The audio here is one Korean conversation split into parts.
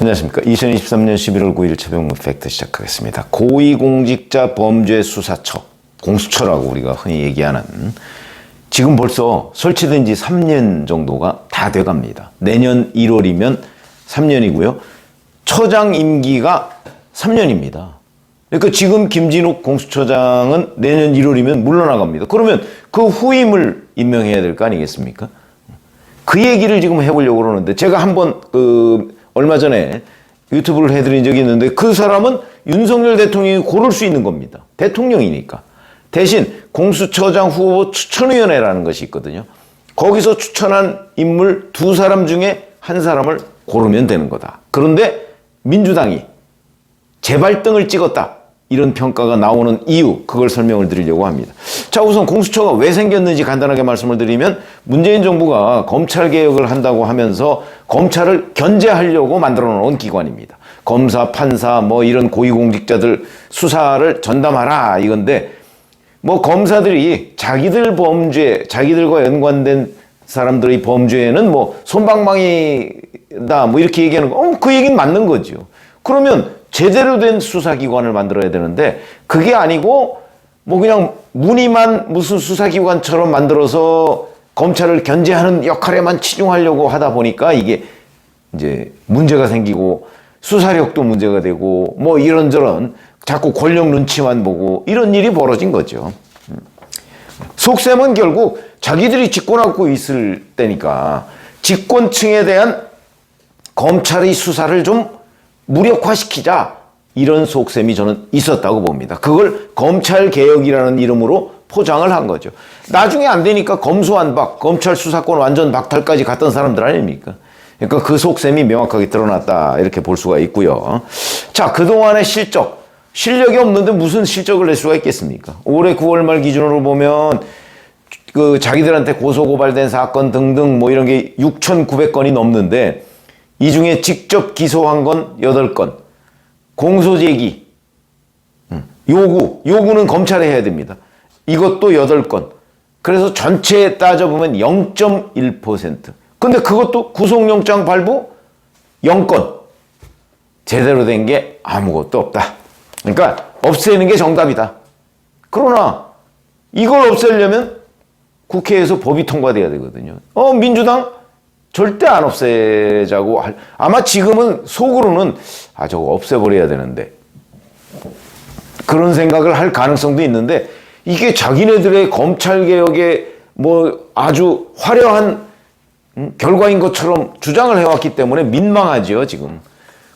안녕하십니까. 2023년 11월 9일 최병무 팩트 시작하겠습니다. 고위공직자 범죄수사처, 공수처라고 우리가 흔히 얘기하는, 지금 벌써 설치된 지 3년 정도가 다 돼갑니다. 내년 1월이면 3년이고요. 처장 임기가 3년입니다. 그러니까 지금 김진욱 공수처장은 내년 1월이면 물러나갑니다. 그러면 그 후임을 임명해야 될 거 아니겠습니까? 그 얘기를 지금 해보려고 그러는데, 제가 한번 얼마 전에 유튜브를 해드린 적이 있는데, 그 사람은 윤석열 대통령이 고를 수 있는 겁니다. 대통령이니까. 대신 공수처장 후보 추천위원회라는 것이 있거든요. 거기서 추천한 인물 두 사람 중에 한 사람을 고르면 되는 거다. 그런데 민주당이 재발등을 찍었다, 이런 평가가 나오는 이유, 그걸 설명을 드리려고 합니다. 자, 우선 공수처가 왜 생겼는지 간단하게 말씀을 드리면, 문재인 정부가 검찰개혁을 한다고 하면서 검찰을 견제하려고 만들어 놓은 기관입니다. 검사, 판사, 이런 고위공직자들 수사를 전담하라, 이건데, 검사들이 자기들 범죄, 자기들과 연관된 사람들의 범죄에는 솜방망이다, 이렇게 얘기하는 거, 그 얘기는 맞는 거죠. 그러면 제대로 된 수사기관을 만들어야 되는데, 그게 아니고 그냥 무늬만 무슨 수사기관처럼 만들어서 검찰을 견제하는 역할에만 치중하려고 하다 보니까 이게 이제 문제가 생기고, 수사력도 문제가 되고, 이런저런 자꾸 권력 눈치만 보고 이런 일이 벌어진 거죠. 속셈은 결국 자기들이 집권하고 있을 때니까 집권층에 대한 검찰의 수사를 좀 무력화시키자, 이런 속셈이 저는 있었다고 봅니다. 그걸 검찰개혁이라는 이름으로 포장을 한 거죠. 나중에 안 되니까 검수완박, 검찰 수사권 완전 박탈까지 갔던 사람들 아닙니까? 그러니까 그 속셈이 명확하게 드러났다, 이렇게 볼 수가 있고요. 자, 그동안의 실력이 없는데 무슨 실적을 낼 수가 있겠습니까? 올해 9월 말 기준으로 보면 자기들한테 고소고발된 사건 등등 이런 게 6,900건이 넘는데, 이 중에 직접 기소한 건 8건, 공소제기, 요구는 검찰이 해야 됩니다. 이것도 8건. 그래서 전체에 따져보면 0.1%. 근데 그것도 구속영장 발부 0건. 제대로 된 게 아무것도 없다. 그러니까 없애는 게 정답이다. 그러나 이걸 없애려면 국회에서 법이 통과돼야 되거든요. 민주당 절대 안 없애자고 아마 지금은 속으로는 저거 없애버려야 되는데, 그런 생각을 할 가능성도 있는데, 이게 자기네들의 검찰개혁에 아주 화려한 결과인 것처럼 주장을 해왔기 때문에 민망하죠, 지금.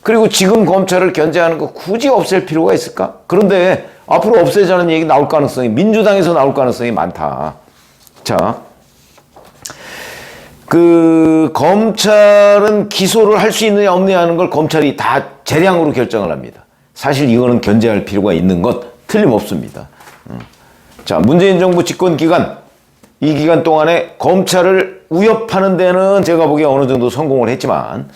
그리고 지금 검찰을 견제하는 거 굳이 없앨 필요가 있을까? 그런데 앞으로 없애자는 얘기 나올 가능성이, 민주당에서 나올 가능성이 많다. 자, 검찰은 기소를 할 수 있느냐 없느냐 하는 걸 검찰이 다 재량으로 결정을 합니다. 사실 이거는 견제할 필요가 있는 것 틀림없습니다. 자, 문재인 정부 집권 기간, 이 기간 동안에 검찰을 위협하는 데는 제가 보기에 어느 정도 성공을 했지만,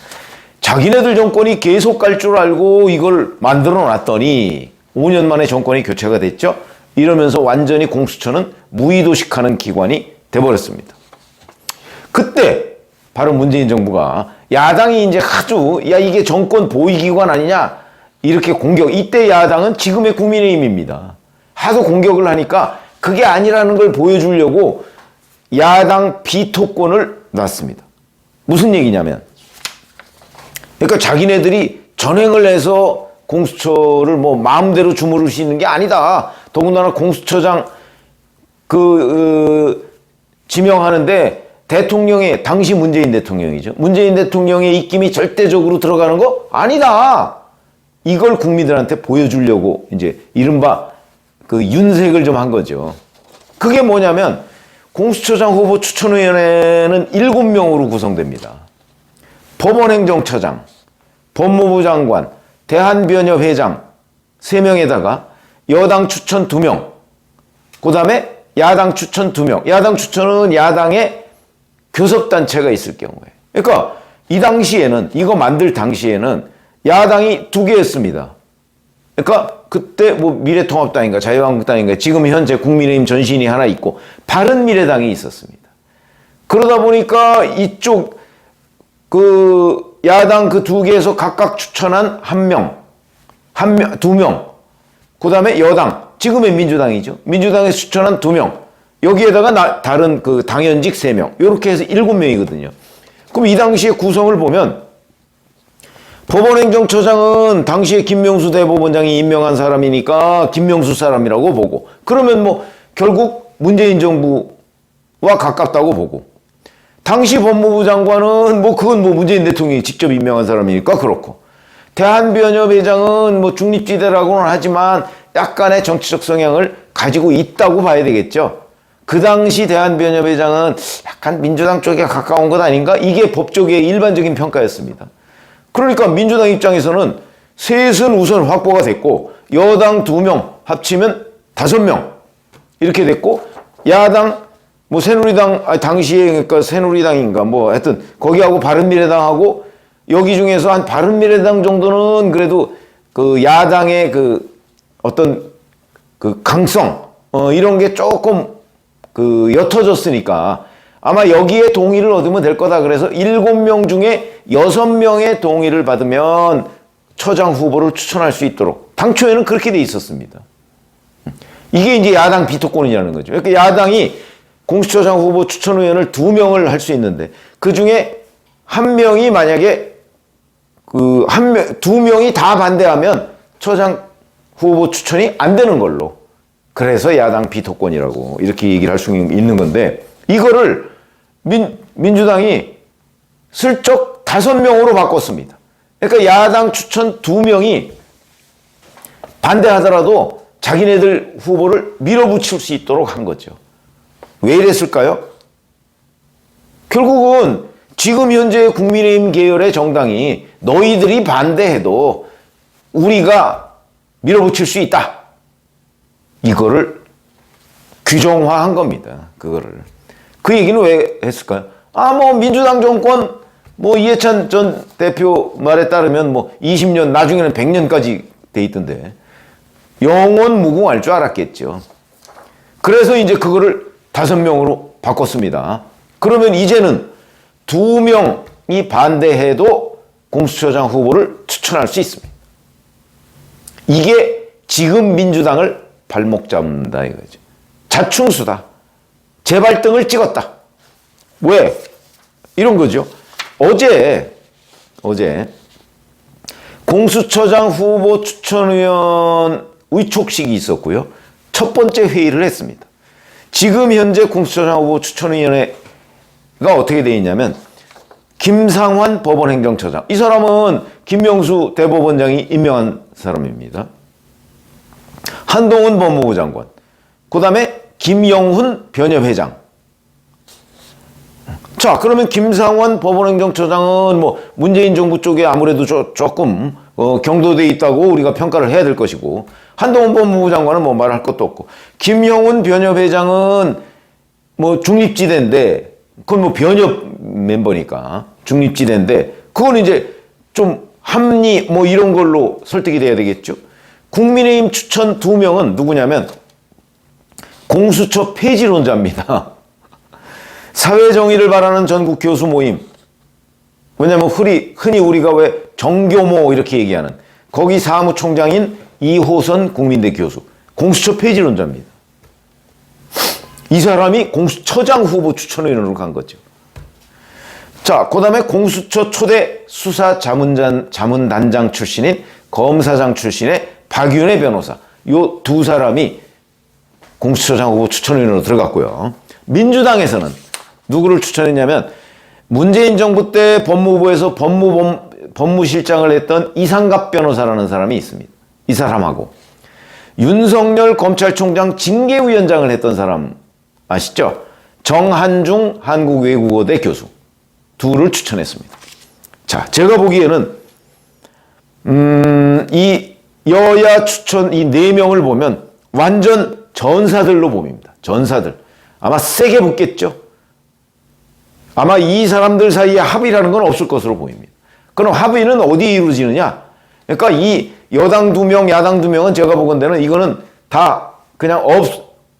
자기네들 정권이 계속 갈 줄 알고 이걸 만들어 놨더니 5년 만에 정권이 교체가 됐죠. 이러면서 완전히 공수처는 무의도식하는 기관이 돼버렸습니다. 그때 바로 문재인 정부가, 야당이 이제 아주 이게 정권 보위기관 아니냐, 이렇게 공격. 이때 야당은 지금의 국민의힘입니다. 하도 공격을 하니까 그게 아니라는 걸 보여주려고 야당 비토권을 놨습니다. 무슨 얘기냐면, 그러니까 자기네들이 전횡을 해서 공수처를 마음대로 주무를 수 있는 게 아니다. 더군다나 공수처장 지명하는데 대통령의, 당시 문재인 대통령이죠. 문재인 대통령의 입김이 절대적으로 들어가는 거 아니다. 이걸 국민들한테 보여주려고 이제 이른바 윤색을 좀 한 거죠. 그게 뭐냐면, 공수처장 후보 추천위원회는 7명으로 구성됩니다. 법원행정처장, 법무부 장관, 대한변협 회장 3명에다가 여당 추천 2명, 그 다음에 야당 추천 2명. 야당 추천은 야당의 교섭단체가 있을 경우에. 그러니까 이 당시에는, 이거 만들 당시에는 야당이 2개였습니다. 그러니까 그때 미래통합당인가 자유한국당인가, 지금 현재 국민의힘 전신이 하나 있고 바른미래당이 있었습니다. 그러다 보니까 이쪽 그 야당 그 두 개에서 각각 추천한 두 명. 그 다음에 여당, 지금의 민주당이죠. 민주당에서 추천한 2명. 여기에다가 다른 그 당연직 3명. 이렇게 해서 7명이거든요. 그럼 이 당시의 구성을 보면 법원행정처장은 당시에 김명수 대법원장이 임명한 사람이니까 김명수 사람이라고 보고, 그러면 뭐 결국 문재인 정부와 가깝다고 보고, 당시 법무부 장관은 뭐 그건 뭐 문재인 대통령이 직접 임명한 사람이니까 그렇고, 대한변협회장은 뭐 중립지대라고는 하지만 약간의 정치적 성향을 가지고 있다고 봐야 되겠죠. 그 당시 대한변협회장은 약간 민주당 쪽에 가까운 것 아닌가? 이게 법조계의 일반적인 평가였습니다. 그러니까 민주당 입장에서는 셋은 우선 확보가 됐고, 여당 2명 합치면 5명 이렇게 됐고, 야당 뭐 새누리당, 당시에 그러니까 새누리당인가 뭐 하여튼 거기하고 바른미래당하고, 여기 중에서 한 바른미래당 정도는 그래도 그 야당의 그 어떤 그 강성 이런 게 조금 그 옅어졌으니까 아마 여기에 동의를 얻으면 될 거다. 그래서 7명 중에 6명의 동의를 받으면 처장 후보를 추천할 수 있도록 당초에는 그렇게 돼 있었습니다. 이게 이제 야당 비토권이라는 거죠. 그러니까 야당이 공수처장 후보 추천 의원을 2명을 할 수 있는데, 그 중에 1명이 만약에 2명이 다 반대하면 처장 후보 추천이 안 되는 걸로. 그래서 야당 비토권이라고 이렇게 얘기를 할 수 있는 건데, 이거를 민주당이 슬쩍 5명으로 바꿨습니다. 그러니까 야당 추천 2명이 반대하더라도 자기네들 후보를 밀어붙일 수 있도록 한 거죠. 왜 이랬을까요? 결국은 지금 현재 국민의힘 계열의 정당이 너희들이 반대해도 우리가 밀어붙일 수 있다. 이거를 규정화한 겁니다. 그거를. 그 얘기는 왜 했을까요? 뭐 민주당 정권, 뭐 이해찬 전 대표 말에 따르면 뭐 20년, 나중에는 100년까지 돼 있던데 영원 무궁할 줄 알았겠죠. 그래서 이제 그거를 5명으로 바꿨습니다. 그러면 이제는 2명이 반대해도 공수처장 후보를 추천할 수 있습니다. 이게 지금 민주당을 발목 잡는다 이거죠. 자충수다. 재발등을 찍었다. 왜? 이런 거죠. 어제 공수처장 후보 추천위원 의촉식이 있었고요. 첫 번째 회의를 했습니다. 지금 현재 공수처장 후보 추천위원회가 어떻게 되어 있냐면, 김상환 법원행정처장, 이 사람은 김명수 대법원장이 임명한 사람입니다. 한동훈 법무부 장관, 그 다음에 김영훈 변협회장. 자, 그러면 김상환 법원행정처장은 뭐 문재인 정부 쪽에 아무래도 조금 경도돼 있다고 우리가 평가를 해야 될 것이고, 한동훈 법무부 장관은 뭐 말할 것도 없고, 김영훈 변협회장은 뭐 중립지대인데, 그건 뭐 변협 멤버니까 중립지대인데, 그건 이제 좀 합리 뭐 이런 걸로 설득이 돼야 되겠죠. 국민의힘 추천 2명은 누구냐면 공수처 폐지론자입니다. 사회정의를 바라는 전국 교수 모임. 왜냐면 흔히 우리가 왜 정교모 이렇게 얘기하는, 거기 사무총장인 이호선 국민대 교수. 공수처 폐지론자입니다. 이 사람이 공수처장 후보 추천위원으로 간 거죠. 자, 그 다음에 공수처 초대 수사자문단장 출신인, 검사장 출신의 박윤혜 변호사. 요 2사람이 공수처장 후보 추천위원으로 들어갔고요. 민주당에서는 누구를 추천했냐면, 문재인 정부 때 법무부에서 법무실장을 했던 이상갑 변호사라는 사람이 있습니다. 이 사람하고 윤석열 검찰총장 징계위원장을 했던 사람 아시죠? 정한중 한국외국어대 교수. 2를 추천했습니다. 자, 제가 보기에는 이 여야 추천 이 4명을 보면 완전 전사들로 보입니다. 전사들. 아마 세게 붙겠죠. 아마 이 사람들 사이에 합의라는 건 없을 것으로 보입니다. 그럼 합의는 어디에 이루어지느냐? 그러니까 이 여당 2명, 야당 2명은 제가 보건대는 이거는 다 그냥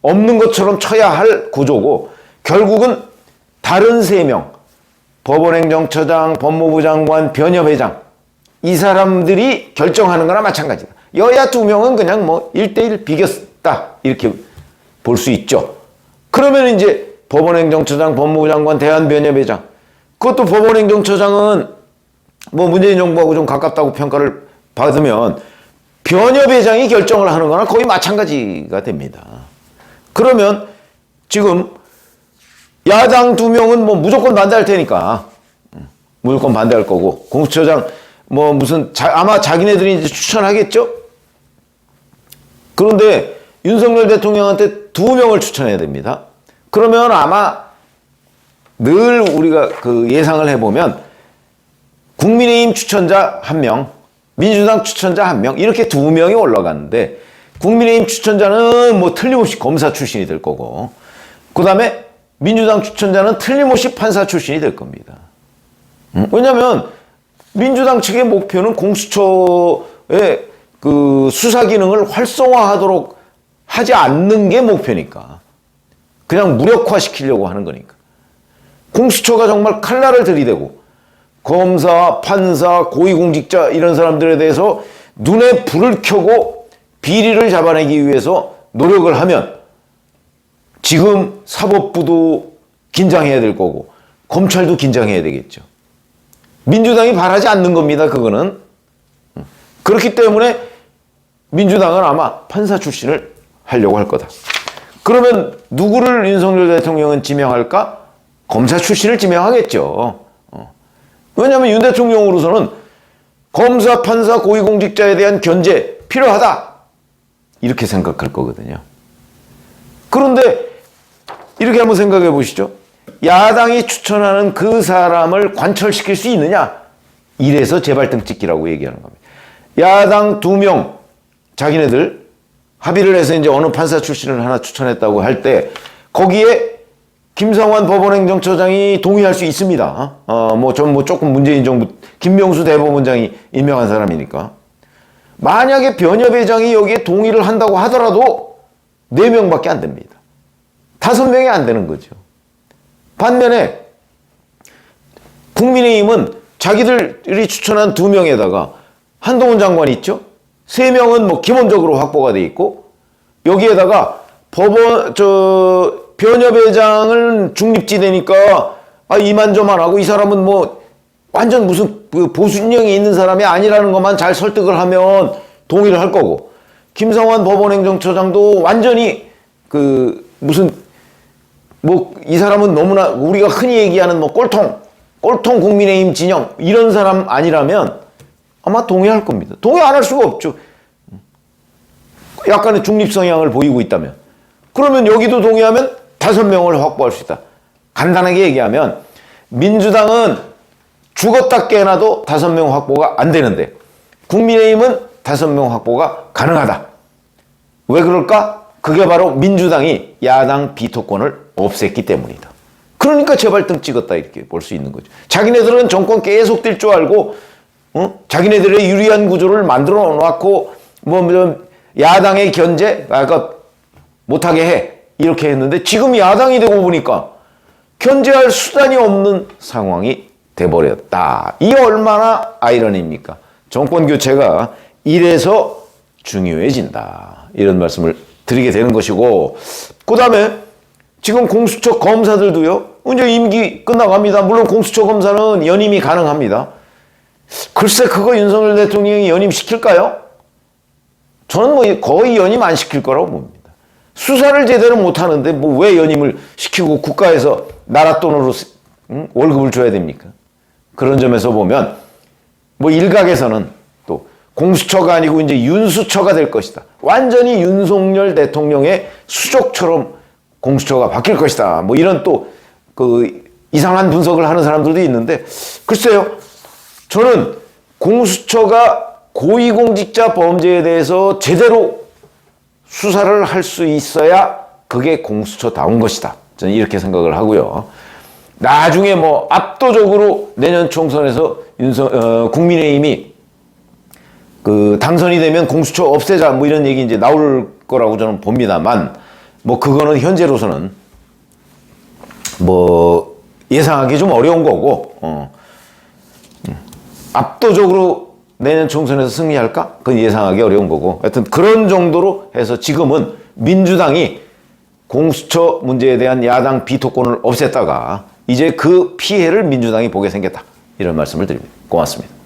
없는 것처럼 쳐야 할 구조고, 결국은 다른 3명, 법원행정처장, 법무부 장관, 변협회장 이 사람들이 결정하는 거나 마찬가지다. 여야 2명은 그냥 뭐 1대1 비겼다 이렇게 볼 수 있죠. 그러면 이제 법원행정처장, 법무부 장관, 대한변협회장 그것도 법원행정처장은 뭐 문재인 정부하고 좀 가깝다고 평가를 받으면 변협회장이 결정을 하는 거나 거의 마찬가지가 됩니다. 그러면 지금 야당 2명은 뭐 무조건 반대할 테니까 무조건 반대할 거고 공수처장 뭐 무슨 아마 자기네들이 이제 추천하겠죠? 그런데 윤석열 대통령한테 2명을 추천해야 됩니다. 그러면 아마 늘 우리가 그 예상을 해보면 국민의힘 추천자 1명, 민주당 추천자 1명 이렇게 2명이 올라가는데 국민의힘 추천자는 뭐 틀림없이 검사 출신이 될 거고 그 다음에 민주당 추천자는 틀림없이 판사 출신이 될 겁니다. 왜냐하면 민주당 측의 목표는 공수처의 그 수사 기능을 활성화하도록 하지 않는 게 목표니까 그냥 무력화시키려고 하는 거니까 공수처가 정말 칼날을 들이대고 검사, 판사, 고위공직자 이런 사람들에 대해서 눈에 불을 켜고 비리를 잡아내기 위해서 노력을 하면 지금 사법부도 긴장해야 될 거고 검찰도 긴장해야 되겠죠. 민주당이 바라지 않는 겁니다. 그거는. 그렇기 때문에 민주당은 아마 판사 출신을 하려고 할 거다. 그러면 누구를 윤석열 대통령은 지명할까? 검사 출신을 지명하겠죠. 왜냐하면 윤 대통령으로서는 검사, 판사, 고위공직자에 대한 견제 필요하다. 이렇게 생각할 거거든요. 그런데 이렇게 한번 생각해 보시죠. 야당이 추천하는 그 사람을 관철시킬 수 있느냐? 이래서 재발등 찍기라고 얘기하는 겁니다. 야당 2명 자기네들 합의를 해서 이제 어느 판사 출신을 하나 추천했다고 할 때 거기에 김성환 법원행정처장이 동의할 수 있습니다. 전 조금 문재인 정부 김명수 대법원장이 임명한 사람이니까. 만약에 변협회장이 여기에 동의를 한다고 하더라도 4명밖에 안 됩니다. 5명이 안 되는 거죠. 반면에 국민의힘은 자기들이 추천한 2명에다가 한동훈 장관이 있죠. 3명은 뭐 기본적으로 확보가 돼 있고 여기에다가 변협회장은 중립지대니까 이만저만 하고 이 사람은 뭐 완전 무슨 그 보수진영이 있는 사람이 아니라는 것만 잘 설득을 하면 동의를 할 거고 김성환 법원행정처장도 완전히 그 무슨 뭐 이 사람은 너무나 우리가 흔히 얘기하는 뭐 꼴통 국민의힘 진영 이런 사람 아니라면 아마 동의할 겁니다. 동의 안 할 수가 없죠. 약간의 중립 성향을 보이고 있다면. 그러면 여기도 동의하면 5명을 확보할 수 있다. 간단하게 얘기하면 민주당은 죽었다 깨어나도 5명 확보가 안 되는데 국민의힘은 5명 확보가 가능하다. 왜 그럴까? 그게 바로 민주당이 야당 비토권을 없앴기 때문이다. 그러니까 재발등 찍었다 이렇게 볼 수 있는 거죠. 자기네들은 정권 계속 뛸 줄 알고 자기네들의 유리한 구조를 만들어 놓고 야당의 견제 못하게 해 이렇게 했는데 지금 야당이 되고 보니까 견제할 수단이 없는 상황이 돼버렸다. 이게 얼마나 아이러니입니까? 정권 교체가 이래서 중요해진다. 이런 말씀을 드리게 되는 것이고 그 다음에 지금 공수처 검사들도요. 이제 임기 끝나갑니다. 물론 공수처 검사는 연임이 가능합니다. 글쎄 그거 윤석열 대통령이 연임시킬까요? 저는 뭐 거의 연임 안 시킬 거라고 봅니다. 수사를 제대로 못하는데 뭐 왜 연임을 시키고 국가에서 나라 돈으로 월급을 줘야 됩니까? 그런 점에서 보면 뭐 일각에서는 또 공수처가 아니고 이제 윤수처가 될 것이다. 완전히 윤석열 대통령의 수족처럼 공수처가 바뀔 것이다. 뭐 이런 또 그 이상한 분석을 하는 사람들도 있는데 글쎄요. 저는 공수처가 고위공직자 범죄에 대해서 제대로 수사를 할 수 있어야 그게 공수처다운 것이다. 저는 이렇게 생각을 하고요. 나중에 뭐 압도적으로 내년 총선에서 국민의힘이 그 당선이 되면 공수처 없애자 뭐 이런 얘기 이제 나올 거라고 저는 봅니다만 뭐 그거는 현재로서는 뭐 예상하기 좀 어려운 거고, 압도적으로 내년 총선에서 승리할까? 그건 예상하기 어려운 거고, 하여튼 그런 정도로 해서 지금은 민주당이 공수처 문제에 대한 야당 비토권을 없앴다가 이제 그 피해를 민주당이 보게 생겼다. 이런 말씀을 드립니다. 고맙습니다.